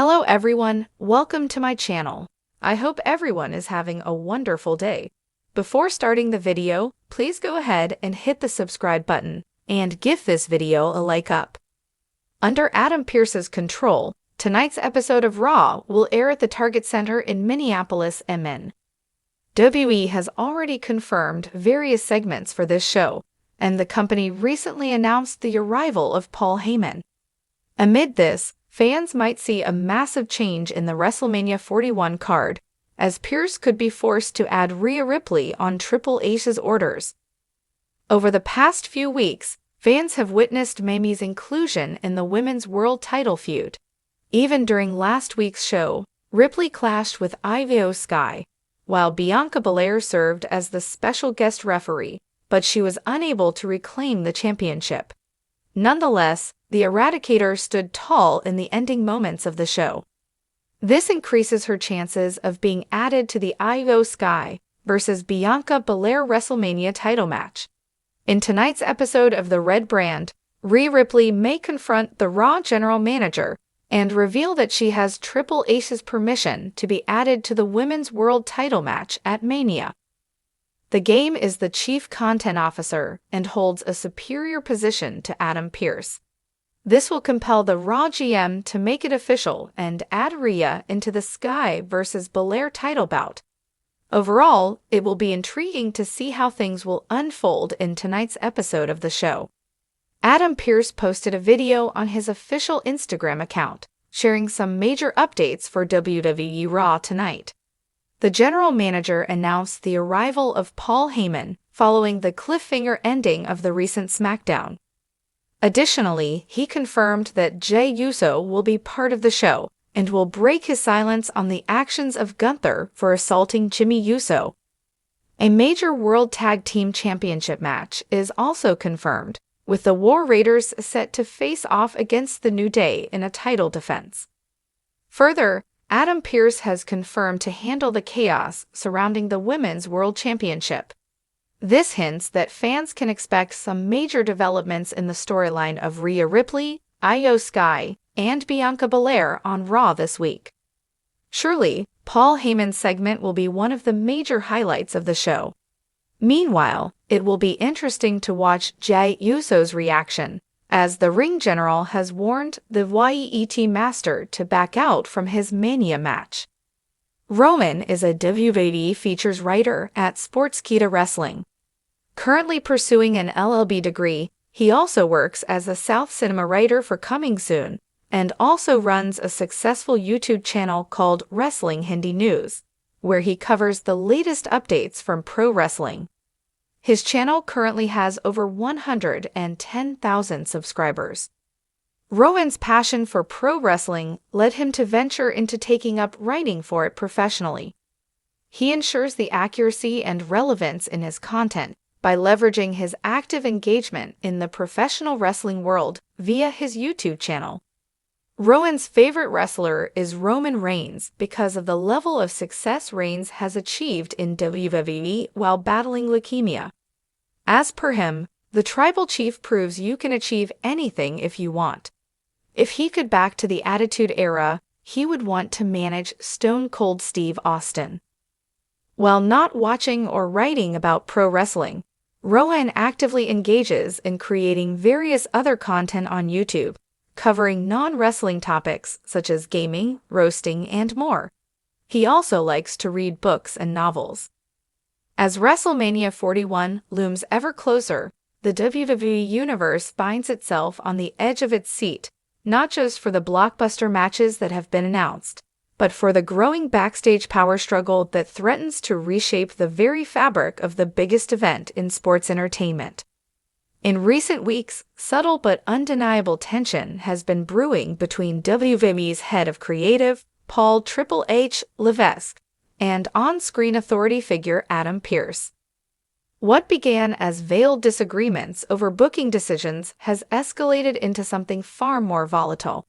Hello everyone, welcome to my channel. I hope everyone is having a wonderful day. Before starting the video, please go ahead and hit the subscribe button and give this video a like up. Under Adam Pearce's control, tonight's episode of Raw will air at the Target Center in Minneapolis, MN. WWE has already confirmed various segments for this show, and the company recently announced the arrival of Paul Heyman. Amid this, fans might see a massive change in the WrestleMania 41 card, as Pearce could be forced to add Rhea Ripley on Triple H's orders. Over the past few weeks, fans have witnessed Mamie's inclusion in the Women's World Title feud. Even during last week's show, Ripley clashed with Io Sky, while Bianca Belair served as the special guest referee, but she was unable to reclaim the championship. Nonetheless, the Eradicator stood tall in the ending moments of the show. This increases her chances of being added to the Io Sky versus Bianca Belair WrestleMania title match. In tonight's episode of The Red Brand, Rhea Ripley may confront the Raw general manager and reveal that she has Triple H's permission to be added to the Women's World title match at Mania. The Game is the chief content officer and holds a superior position to Adam Pearce. This will compel the Raw GM to make it official and add Rhea into the Sky versus Belair title bout. Overall, it will be intriguing to see how things will unfold in tonight's episode of the show. Adam Pearce posted a video on his official Instagram account, sharing some major updates for WWE Raw tonight. The general manager announced the arrival of Paul Heyman following the cliffhanger ending of the recent SmackDown. Additionally, he confirmed that Jey Uso will be part of the show and will break his silence on the actions of Gunther for assaulting Jimmy Uso. A major World Tag Team Championship match is also confirmed, with the War Raiders set to face off against the New Day in a title defense. Further, Adam Pearce has confirmed to handle the chaos surrounding the Women's World Championship. This hints that fans can expect some major developments in the storyline of Rhea Ripley, Io Sky, and Bianca Belair on Raw this week. Surely, Paul Heyman's segment will be one of the major highlights of the show. Meanwhile, it will be interesting to watch Jey Uso's reaction, as the ring general has warned the WET Master to back out from his Mania match. Roman is a WWE features writer at Sportskeeda Wrestling. Currently pursuing an LLB degree, he also works as a South Cinema writer for Coming Soon, and also runs a successful YouTube channel called Wrestling Hindi News, where he covers the latest updates from pro wrestling. His channel currently has over 110,000 subscribers. Rowan's passion for pro wrestling led him to venture into taking up writing for it professionally. He ensures the accuracy and relevance in his content by leveraging his active engagement in the professional wrestling world via his YouTube channel. Rowan's favorite wrestler is Roman Reigns because of the level of success Reigns has achieved in WWE while battling leukemia. As per him, the tribal chief proves you can achieve anything if you want. If he could back to the Attitude Era, he would want to manage Stone Cold Steve Austin. While not watching or writing about pro wrestling, Rowan actively engages in creating various other content on YouTube, covering non-wrestling topics such as gaming, roasting, and more. He also likes to read books and novels. As WrestleMania 41 looms ever closer, the WWE Universe finds itself on the edge of its seat, not just for the blockbuster matches that have been announced, but for the growing backstage power struggle that threatens to reshape the very fabric of the biggest event in sports entertainment. In recent weeks, subtle but undeniable tension has been brewing between WWE's head of creative, Paul Triple H Levesque, and on-screen authority figure Adam Pearce. What began as veiled disagreements over booking decisions has escalated into something far more volatile.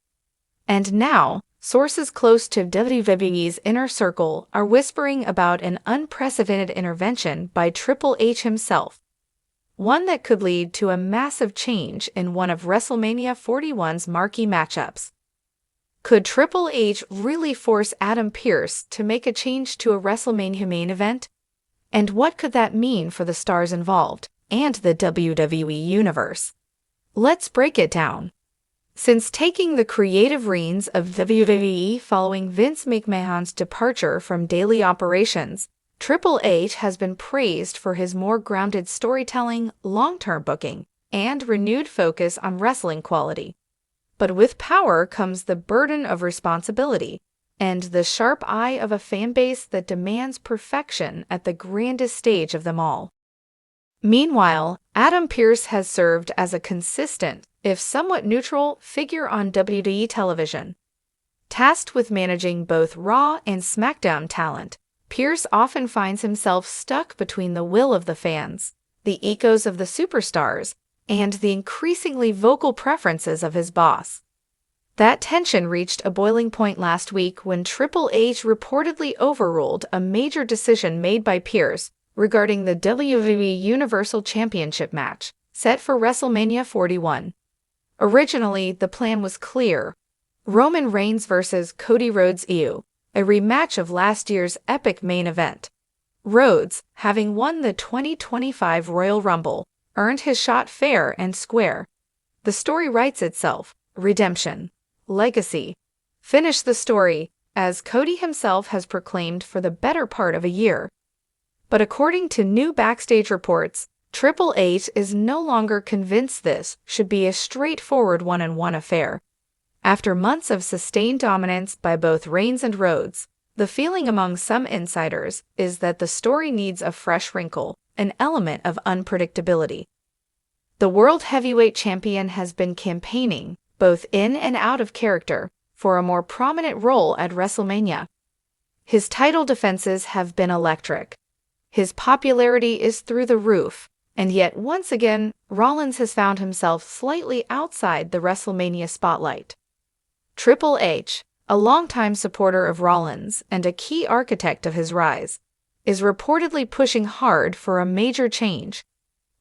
And now, sources close to WWE's inner circle are whispering about an unprecedented intervention by Triple H himself, one that could lead to a massive change in one of WrestleMania 41's marquee matchups. Could Triple H really force Adam Pearce to make a change to a WrestleMania main event? And what could that mean for the stars involved and the WWE Universe? Let's break it down. Since taking the creative reins of WWE following Vince McMahon's departure from daily operations, Triple H has been praised for his more grounded storytelling, long-term booking, and renewed focus on wrestling quality. But with power comes the burden of responsibility and the sharp eye of a fanbase that demands perfection at the grandest stage of them all. Meanwhile, Adam Pearce has served as a consistent, if somewhat neutral, figure on WWE television. Tasked with managing both Raw and SmackDown talent, Pearce often finds himself stuck between the will of the fans, the egos of the superstars, and the increasingly vocal preferences of his boss. That tension reached a boiling point last week when Triple H reportedly overruled a major decision made by Pearce regarding the WWE Universal Championship match, set for WrestleMania 41. Originally, the plan was clear: Roman Reigns vs. Cody Rhodes Wwe, a rematch of last year's epic main event. Rhodes, having won the 2025 Royal Rumble, earned his shot fair and square. The story writes itself: redemption, legacy. Finish the story, as Cody himself has proclaimed for the better part of a year. But according to new backstage reports, Triple H is no longer convinced this should be a straightforward one-on-one affair. After months of sustained dominance by both Reigns and Rhodes, the feeling among some insiders is that the story needs a fresh wrinkle, an element of unpredictability. The World Heavyweight Champion has been campaigning, both in and out of character, for a more prominent role at WrestleMania. His title defenses have been electric. His popularity is through the roof, and yet once again, Rollins has found himself slightly outside the WrestleMania spotlight. Triple H, a longtime supporter of Rollins and a key architect of his rise, is reportedly pushing hard for a major change,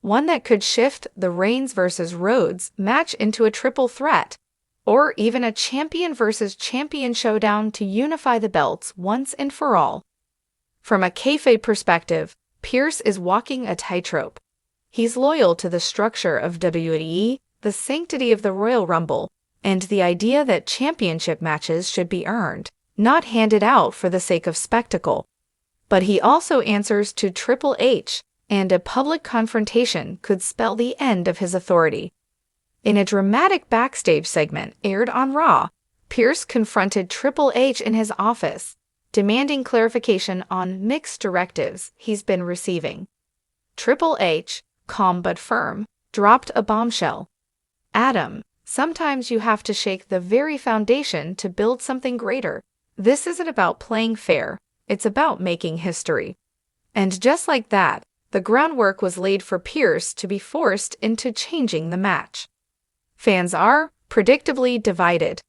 one that could shift the Reigns vs. Rhodes match into a triple threat, or even a champion versus champion showdown to unify the belts once and for all. From a kayfabe perspective, Pearce is walking a tightrope. He's loyal to the structure of WWE, the sanctity of the Royal Rumble, and the idea that championship matches should be earned, not handed out for the sake of spectacle. But he also answers to Triple H, and a public confrontation could spell the end of his authority. In a dramatic backstage segment aired on Raw, Pearce confronted Triple H in his office, demanding clarification on mixed directives he's been receiving. Triple H, calm but firm, dropped a bombshell. "Adam, sometimes you have to shake the very foundation to build something greater. This isn't about playing fair, it's about making history." And just like that, the groundwork was laid for Pearce to be forced into changing the match. Fans are, predictably, divided.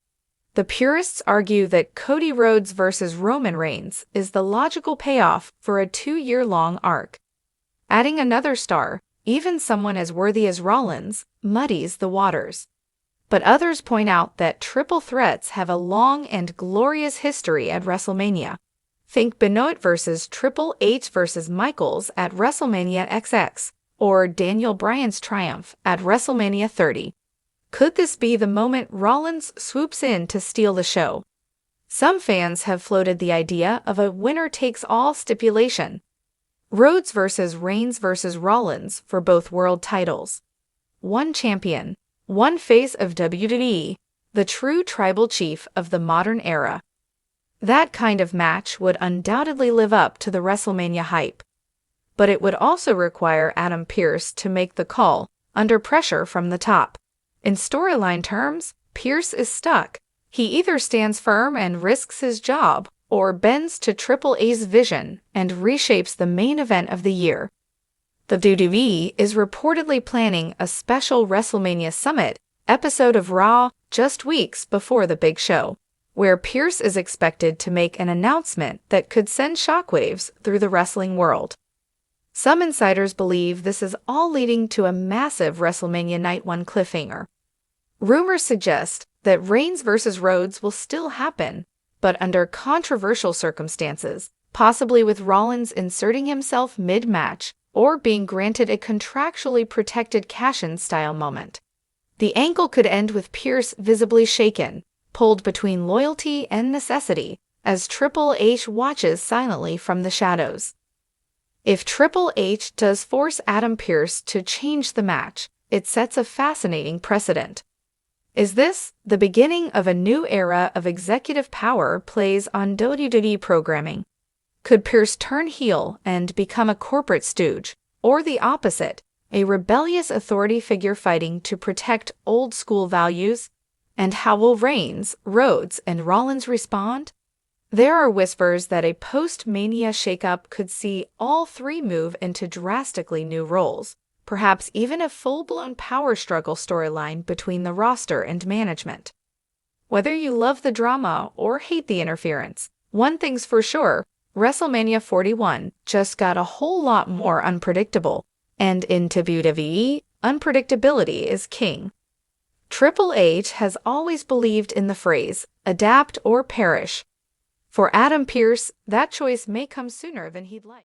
The purists argue that Cody Rhodes vs. Roman Reigns is the logical payoff for a 2-year-long arc. Adding another star, even someone as worthy as Rollins, muddies the waters. But others point out that triple threats have a long and glorious history at WrestleMania. Think Benoit vs. Triple H vs. Michaels at WrestleMania XX, or Daniel Bryan's triumph at WrestleMania 30. Could this be the moment Rollins swoops in to steal the show? Some fans have floated the idea of a winner-takes-all stipulation. Rhodes vs. Reigns vs. Rollins for both world titles. One champion, one face of WWE, the true tribal chief of the modern era. That kind of match would undoubtedly live up to the WrestleMania hype. But it would also require Adam Pearce to make the call, under pressure from the top. In storyline terms, Pearce is stuck. He either stands firm and risks his job, or bends to Triple H's vision and reshapes the main event of the year. The WWE is reportedly planning a special WrestleMania Summit episode of Raw just weeks before the big show, where Pearce is expected to make an announcement that could send shockwaves through the wrestling world. Some insiders believe this is all leading to a massive WrestleMania Night 1 cliffhanger. Rumors suggest that Reigns versus Rhodes will still happen, but under controversial circumstances, possibly with Rollins inserting himself mid-match or being granted a contractually protected cash-in style moment. The angle could end with Pearce visibly shaken, pulled between loyalty and necessity, as Triple H watches silently from the shadows. If Triple H does force Adam Pearce to change the match, it sets a fascinating precedent. Is this the beginning of a new era of executive power plays on WWE programming? Could Pearce turn heel and become a corporate stooge, or the opposite, a rebellious authority figure fighting to protect old-school values? And how will Reigns, Rhodes, and Rollins respond? There are whispers that a post-Mania shakeup could see all three move into drastically new roles, perhaps even a full-blown power struggle storyline between the roster and management. Whether you love the drama or hate the interference, one thing's for sure, WrestleMania 41 just got a whole lot more unpredictable, and in WWE, unpredictability is king. Triple H has always believed in the phrase, adapt or perish. For Adam Pearce, that choice may come sooner than he'd like.